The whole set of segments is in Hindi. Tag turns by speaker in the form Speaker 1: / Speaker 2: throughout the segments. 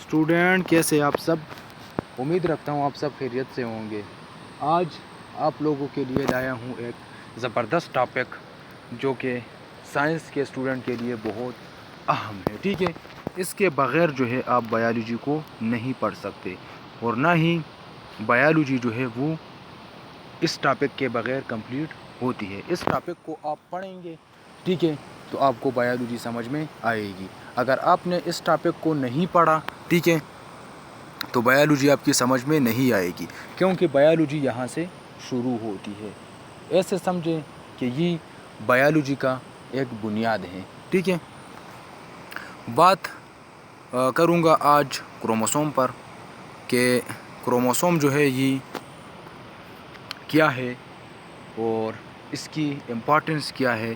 Speaker 1: स्टूडेंट, कैसे आप सब? उम्मीद रखता हूँ आप सब खैरियत से होंगे। आज आप लोगों के लिए लाया हूँ एक ज़बरदस्त टॉपिक जो कि साइंस के स्टूडेंट के लिए बहुत अहम है। ठीक है, इसके बग़ैर जो है आप बायोलॉजी को नहीं पढ़ सकते और ना ही बायोलॉजी जो है वो इस टॉपिक के बग़ैर कंप्लीट होती है। इस टॉपिक को आप पढ़ेंगे, ठीक है, तो आपको बायोलॉजी समझ में आएगी। अगर आपने इस टॉपिक को नहीं पढ़ा, ठीक है, तो बायोलॉजी आपकी समझ में नहीं आएगी, क्योंकि बायोलॉजी यहाँ से शुरू होती है। ऐसे समझें कि ये बायोलॉजी का एक बुनियाद है। ठीक है, बात करूँगा आज क्रोमोसोम पर कि क्रोमोसोम जो है ये क्या है और इसकी इम्पोर्टेंस क्या है,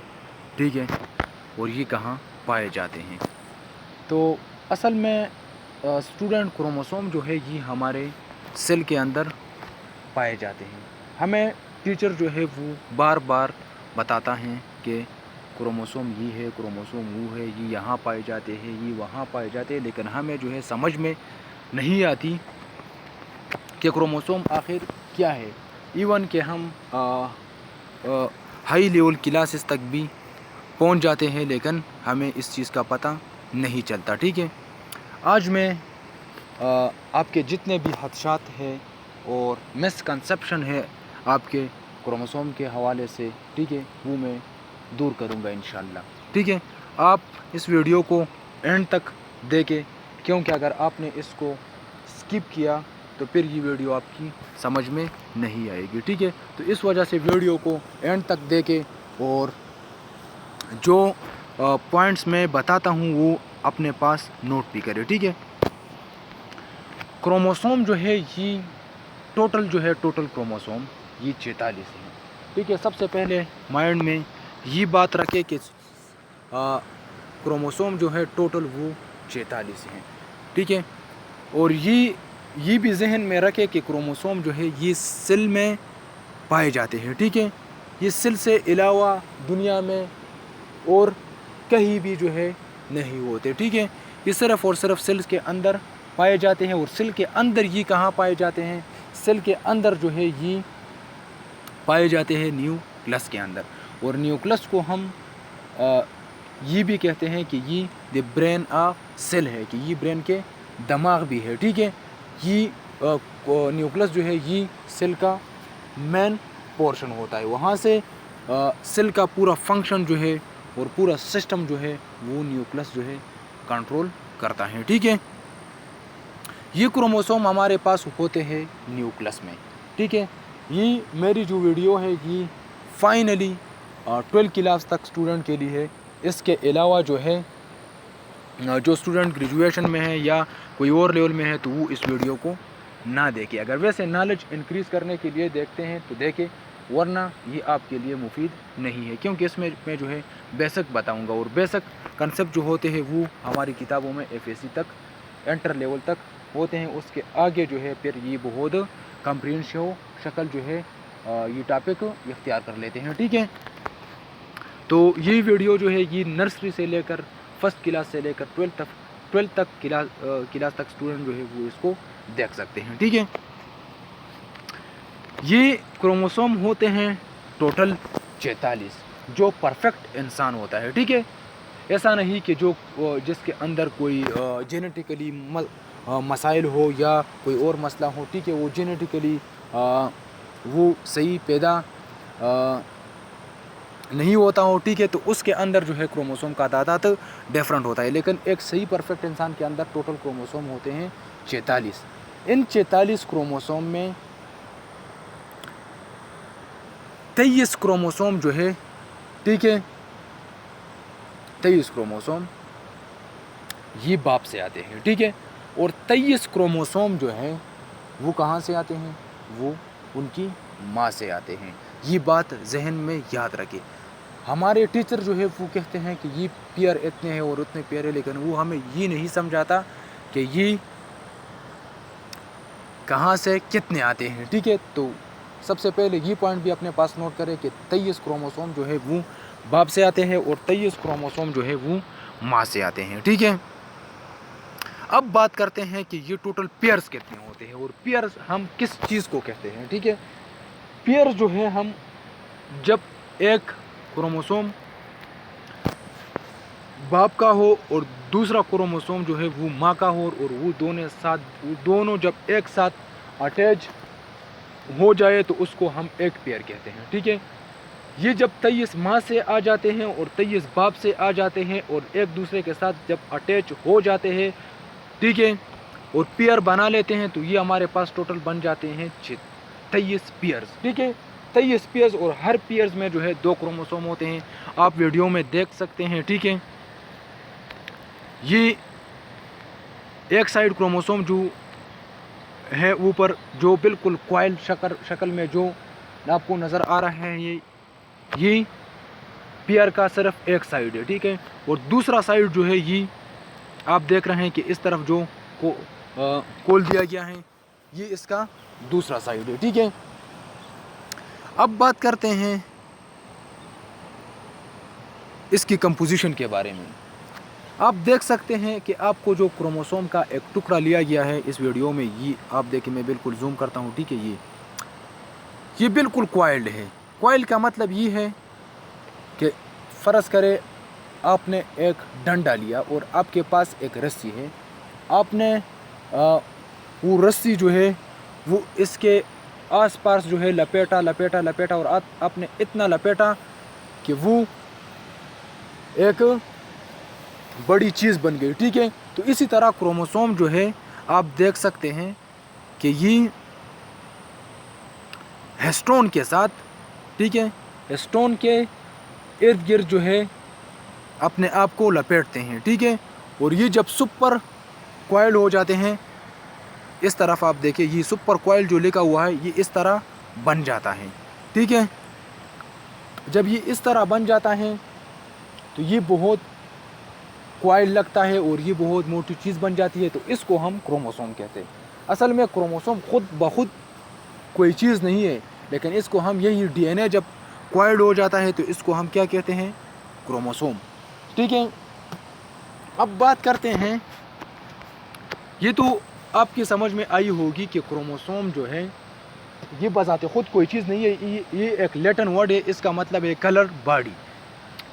Speaker 1: ठीक है, और ये कहाँ पाए जाते हैं। तो असल में स्टूडेंट क्रोमोसोम जो है ये हमारे सेल के अंदर पाए जाते हैं। हमें टीचर जो है वो बार बार बताता है कि क्रोमोसोम ये है, क्रोमोसोम वो है, ये यहाँ पाए जाते हैं, ये वहाँ पाए जाते हैं, लेकिन हमें जो है समझ में नहीं आती कि क्रोमोसोम आखिर क्या है। इवन कि हम हाई लेवल क्लासेस तक भी पहुंच जाते हैं, लेकिन हमें इस चीज़ का पता नहीं चलता। ठीक है, आज मैं आपके जितने भी खदशात हैं और मिसकंसेप्शन है आपके क्रोमोसोम के हवाले से, ठीक है, वो मैं दूर करूंगा इंशाल्लाह। ठीक है, आप इस वीडियो को एंड तक देखें, क्योंकि अगर आपने इसको स्किप किया तो फिर ये वीडियो आपकी समझ में नहीं आएगी। ठीक है, तो इस वजह से वीडियो को एंड तक देखें और जो पॉइंट्स मैं बताता हूँ वो अपने पास नोट भी करें। ठीक है, क्रोमोसोम जो है ये टोटल क्रोमोसोम ये 46 है। ठीक है, सबसे पहले माइंड में ये बात रखें कि क्रोमोसोम जो है टोटल वो 46 हैं। ठीक है, और ये भी जहन में रखें कि क्रोमोसोम जो है ये सेल में पाए जाते हैं। ठीक है, ये सेल से अलावा दुनिया में और कहीं भी जो है नहीं होते। ठीक है, ये सिर्फ़ और सिर्फ सेल्स के अंदर पाए जाते हैं। और सेल के अंदर ये कहाँ पाए जाते हैं? सेल के अंदर जो है ये पाए जाते हैं न्यूक्लियस के अंदर। और न्यूक्लियस को हम ये भी कहते हैं कि ये द ब्रेन ऑफ सेल है, कि ये ब्रेन के दिमाग भी है। ठीक है, ये न्यूक्लियस जो है ये सेल का मेन पोर्शन होता है। वहाँ से सेल का पूरा फंक्शन जो है और पूरा सिस्टम जो है वो न्यूक्लियस जो है कंट्रोल करता है। ठीक है, ये क्रोमोसोम हमारे पास होते हैं न्यूक्लियस में। ठीक है, ये मेरी जो वीडियो है ये फाइनली 12 क्लास तक स्टूडेंट के लिए है। इसके अलावा जो है जो स्टूडेंट ग्रेजुएशन में है या कोई और लेवल में है तो वो इस वीडियो को ना देखे। अगर वैसे नॉलेज इंक्रीज़ करने के लिए देखते हैं तो देखें, वरना ये आपके लिए मुफीद नहीं है, क्योंकि इसमें मैं जो है बेसिक बताऊंगा और बेसिक कंसेप्ट जो होते हैं वो हमारी किताबों में FSC तक, इंटर लेवल तक होते हैं। उसके आगे जो है फिर ये बहुत कम्प्रीहेंसिव शक्ल जो है ये टॉपिक इख्तियार कर लेते हैं। ठीक है, तो ये वीडियो जो है ये नर्सरी से लेकर फर्स्ट क्लास से लेकर 12 तक क्लास तक स्टूडेंट जो है वो इसको देख सकते हैं। ठीक है, ये क्रोमोसोम होते हैं टोटल 46, जो परफेक्ट इंसान होता है। ठीक है, ऐसा नहीं कि जो जिसके अंदर कोई जेनेटिकली मसाइल हो या कोई और मसला हो। ठीक है, वो जेनेटिकली वो सही पैदा नहीं होता हो। ठीक है, तो उसके अंदर जो है क्रोमोसोम का तादाद डिफरेंट होता है, लेकिन एक सही परफेक्ट इंसान के अंदर टोटल क्रोमोसोम होते हैं 46। इन 46 क्रोमोसोम में 23 क्रोमोसोम जो है, ठीक है, 23 क्रोमोसोम ये बाप से आते हैं। ठीक है, और 23 क्रोमोसोम जो है वो कहाँ से आते हैं? वो उनकी माँ से आते हैं। ये बात जहन में याद रखें। हमारे टीचर जो है वो कहते हैं कि ये पेयर इतने हैं और उतने पेयर है, लेकिन वो हमें ये नहीं समझाता कि ये कहाँ से कितने आते हैं। ठीक है, तो सबसे पहले ये पॉइंट भी अपने पास नोट करें कि 23 क्रोमोसोम जो है वो बाप से आते हैं और 23 क्रोमोसोम जो है वो माँ से आते हैं। ठीक है, अब बात करते हैं कि ये टोटल पेयर्स कितने होते हैं और पेयर्स हम किस चीज़ को कहते हैं, ठीक है। पेयर्स जो है हम जब एक क्रोमोसोम बाप का हो और दूसरा क्रोमोसोम जो है वो माँ का हो और वो दोनों जब एक साथ अटैच हो जाए तो उसको हम एक पेयर कहते हैं, ठीक है। ये जब 23 माँ से आ जाते हैं और 23 बाप से आ जाते हैं और एक दूसरे के साथ जब अटैच हो जाते हैं, ठीक है, और पेयर बना लेते हैं तो ये हमारे पास टोटल बन जाते हैं 23 पेयर्स, ठीक है। 23 पेयर्स और हर पेयर्स में जो है 2 क्रोमोसोम होते हैं, आप वीडियो में देख सकते हैं, ठीक है। ये एक साइड क्रोमोसोम जो है ऊपर जो बिल्कुल कॉइल शक्ल में जो आपको नज़र आ रहा है, ये पेयर का सिर्फ एक साइड है, ठीक है। और दूसरा साइड जो है ये आप देख रहे हैं कि इस तरफ जो खोल दिया गया है, ये इसका दूसरा साइड है, ठीक है। अब बात करते हैं इसकी कंपोजिशन के बारे में। आप देख सकते हैं कि आपको जो क्रोमोसोम का एक टुकड़ा लिया गया है इस वीडियो में, ये आप देखिए, मैं बिल्कुल जूम करता हूँ, ठीक है। ये बिल्कुल कॉइल्ड है। कॉइल का मतलब ये है कि फ़र्ज़ करें आपने एक डंडा लिया और आपके पास एक रस्सी है, आपने वो रस्सी जो है वो इसके आसपास जो है लपेटा और आपने इतना लपेटा कि वो एक बड़ी चीज़ बन गई, ठीक है। तो इसी तरह क्रोमोसोम जो है आप देख सकते हैं कि ये हिस्टोन के साथ, ठीक है, हिस्टोन के इर्द गिर्द जो है अपने आप को लपेटते हैं, ठीक है। और ये जब सुपर कॉइल हो जाते हैं, इस तरफ आप देखिए, ये सुपर कॉइल जो लिखा हुआ है ये इस तरह बन जाता है, ठीक है। जब ये इस तरह बन जाता है तो ये बहुत कॉइल लगता है और ये बहुत मोटी चीज़ बन जाती है, तो इसको हम क्रोमोसोम कहते हैं। असल में क्रोमोसोम खुद ब खुद कोई चीज़ नहीं है, लेकिन इसको हम यही डीएनए जब कॉइल्ड हो जाता है तो इसको हम क्या कहते हैं, क्रोमोसोम, ठीक है। अब बात करते हैं, ये तो आपकी समझ में आई होगी कि क्रोमोसोम जो है ये बजाते खुद कोई चीज़ नहीं है, ये एक लैटिन वर्ड है, इसका मतलब है कलर बॉडी।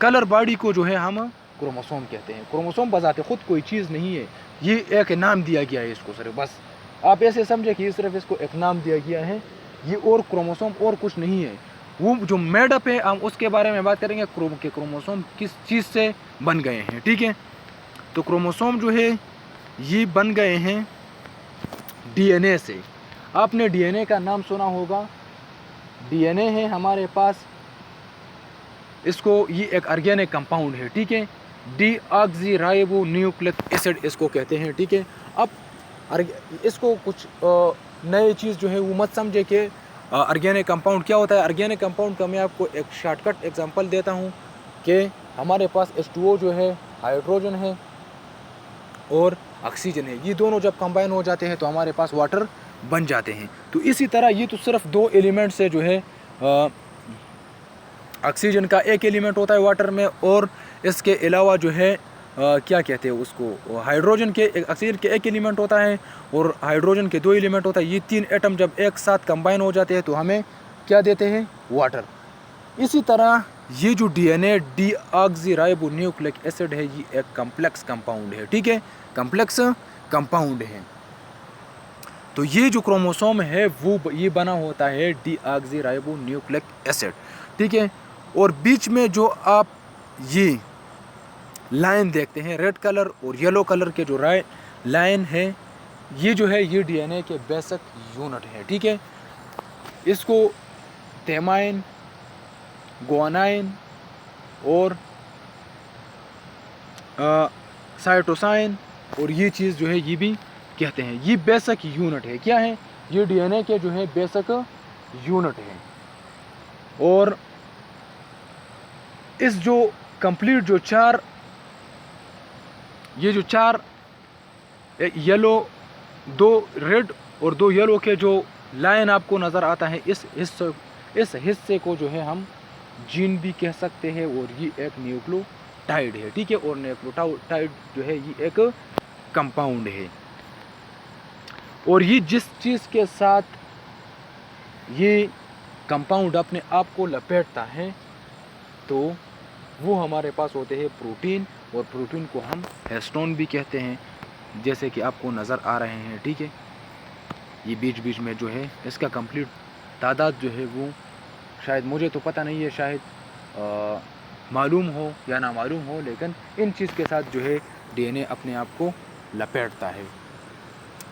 Speaker 1: कलर बॉडी को जो है हम क्रोमोसोम कहते हैं। क्रोमोसोम बजाते खुद कोई चीज़ नहीं है, ये एक नाम दिया गया है इसको, सिर्फ बस आप ऐसे समझे कि सिर्फ इसको एक नाम दिया गया है, ये और क्रोमोसोम और कुछ नहीं है। वो जो मेडअप है हम उसके बारे में बात करेंगे कि क्रोमोसोम किस चीज़ से बन गए हैं, ठीक है। तो क्रोमोसोम जो है ये बन गए हैं डीएनए से। आपने डीएनए का नाम सुना होगा, डीएनए है हमारे पास, इसको ये एक ऑर्गेनिक कंपाउंड है, ठीक है। डीऑक्सीराइबो न्यूक्लिक एसिड इसको कहते हैं, ठीक है। अब इसको कुछ नई चीज़ जो है वो मत समझे कि ऑर्गेनिक कंपाउंड क्या होता है। ऑर्गेनिक कंपाउंड का मैं आपको एक शॉर्टकट एग्जांपल देता हूँ कि हमारे पास H2O जो है हाइड्रोजन है और ऑक्सीजन है, ये दोनों जब कंबाइन हो जाते हैं तो हमारे पास वाटर बन जाते हैं। तो इसी तरह ये तो सिर्फ 2 एलिमेंट से जो है, ऑक्सीजन का एक एलिमेंट होता है वाटर में और इसके अलावा जो है क्या कहते हैं उसको, हाइड्रोजन के ऑक्सीजन के एक एलिमेंट होता है और हाइड्रोजन के 2 एलिमेंट होता है। ये 3 एटम जब एक साथ कंबाइन हो जाते हैं तो हमें क्या देते हैं, वाटर। इसी तरह ये जो डीएनए डीऑक्सीराइबो न्यूक्लिक एसिड है ये एक कम्प्लेक्स कंपाउंड है, ठीक है, कम्प्लेक्स कंपाउंड है। तो ये जो क्रोमोसोम है वो ये बना होता है डीऑक्सीराइबो न्यूक्लिक एसिड, ठीक है। और बीच में जो आप ये लाइन देखते हैं रेड कलर और येलो कलर के जो लाइन है, ये जो है ये डीएनए के बेसिक यूनिट है, ठीक है। इसको थेमाइन, गुआनाइन और साइटोसाइन और ये चीज़ जो है ये भी कहते हैं। ये बेसिक यूनिट है, क्या है, ये डीएनए के जो है बेसिक यूनिट है। और इस जो कंप्लीट जो चार येलो, 2 रेड और 2 येलो के जो लाइन आपको नज़र आता है, इस हिस्से को जो है हम जीन भी कह सकते हैं और ये एक न्यूक्लियोटाइड है, ठीक है। और न्यूक्लियोटाइड जो है ये एक कंपाउंड है। और ये जिस चीज़ के साथ ये कंपाउंड अपने आप को लपेटता है तो वो हमारे पास होते हैं प्रोटीन, और प्रोटीन को हम हिस्टोन भी कहते हैं, जैसे कि आपको नज़र आ रहे हैं। ठीक है, ये बीच बीच में जो है इसका कंप्लीट तादाद जो है वो शायद, मुझे तो पता नहीं है, शायद मालूम हो या ना मालूम हो, लेकिन इन चीज़ के साथ जो है डीएनए अपने आप को लपेटता है।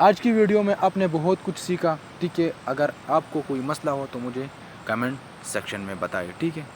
Speaker 1: आज की वीडियो में आपने बहुत कुछ सीखा। ठीक है, अगर आपको कोई मसला हो तो मुझे कमेंट सेक्शन में बताइए। ठीक है।